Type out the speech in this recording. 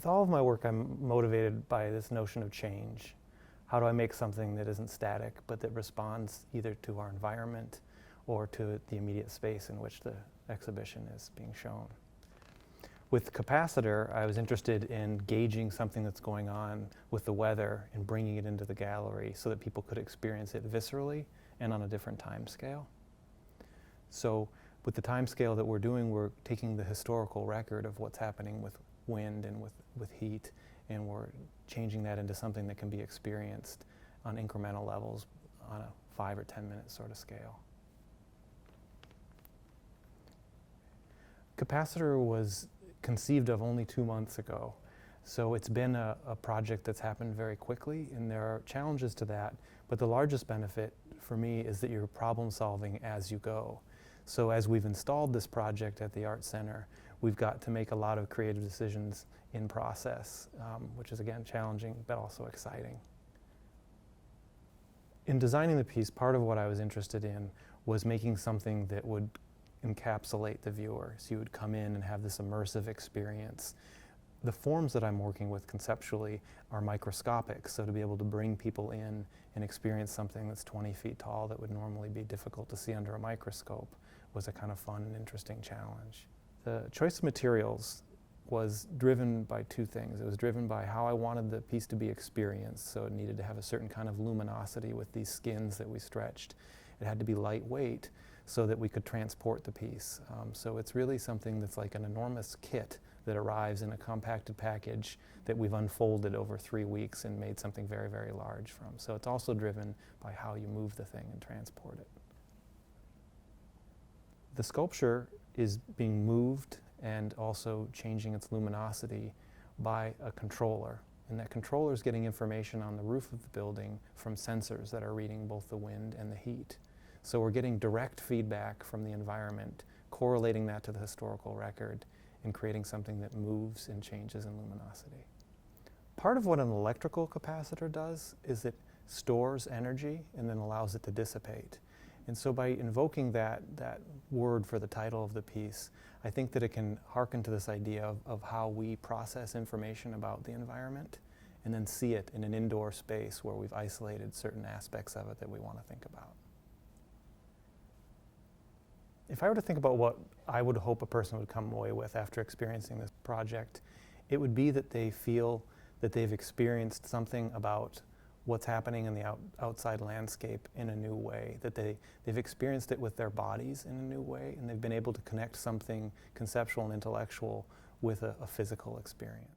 all of my work, I'm motivated by this notion of change. How do I make something that isn't static, but that responds either to our environment or to the immediate space in which the exhibition is being shown? With Capacitor, I was interested in gauging something that's going on with the weather and bringing it into the gallery so that people could experience it viscerally and on a different time scale. So with the time scale that we're doing, we're taking the historical record of what's happening with wind and with heat, and we're changing that into something that can be experienced on incremental levels on a 5 or 10 minute sort of scale. Capacitor was conceived of only 2 months ago. So it's been a project that's happened very quickly, and there are challenges to that, but the largest benefit for me is that you're problem solving as you go. So as we've installed this project at the Art Center, we've got to make a lot of creative decisions in process, which is again challenging, but also exciting. In designing the piece, part of what I was interested in was making something that would encapsulate the viewer. So you would come in and have this immersive experience. The forms that I'm working with conceptually are microscopic, so to be able to bring people in and experience something that's 20 feet tall that would normally be difficult to see under a microscope was a kind of fun and interesting challenge. The choice of materials was driven by two things. It was driven by how I wanted the piece to be experienced, so it needed to have a certain kind of luminosity with these skins that we stretched. It had to be lightweight so that we could transport the piece. So it's really something that's like an enormous kit that arrives in a compacted package that we've unfolded over 3 weeks and made something very, very large from. So it's also driven by how you move the thing and transport it. The sculpture is being moved and also changing its luminosity by a controller. And that controller is getting information on the roof of the building from sensors that are reading both the wind and the heat. So we're getting direct feedback from the environment, correlating that to the historical record, and creating something that moves and changes in luminosity. Part of what an electrical capacitor does is it stores energy and then allows it to dissipate. And so by invoking that word for the title of the piece, I think that it can hearken to this idea of how we process information about the environment and then see it in an indoor space where we've isolated certain aspects of it that we want to think about. If I were to think about what I would hope a person would come away with after experiencing this project, it would be that they feel that they've experienced something about what's happening in the outside landscape in a new way, that they've experienced it with their bodies in a new way, and they've been able to connect something conceptual and intellectual with a physical experience.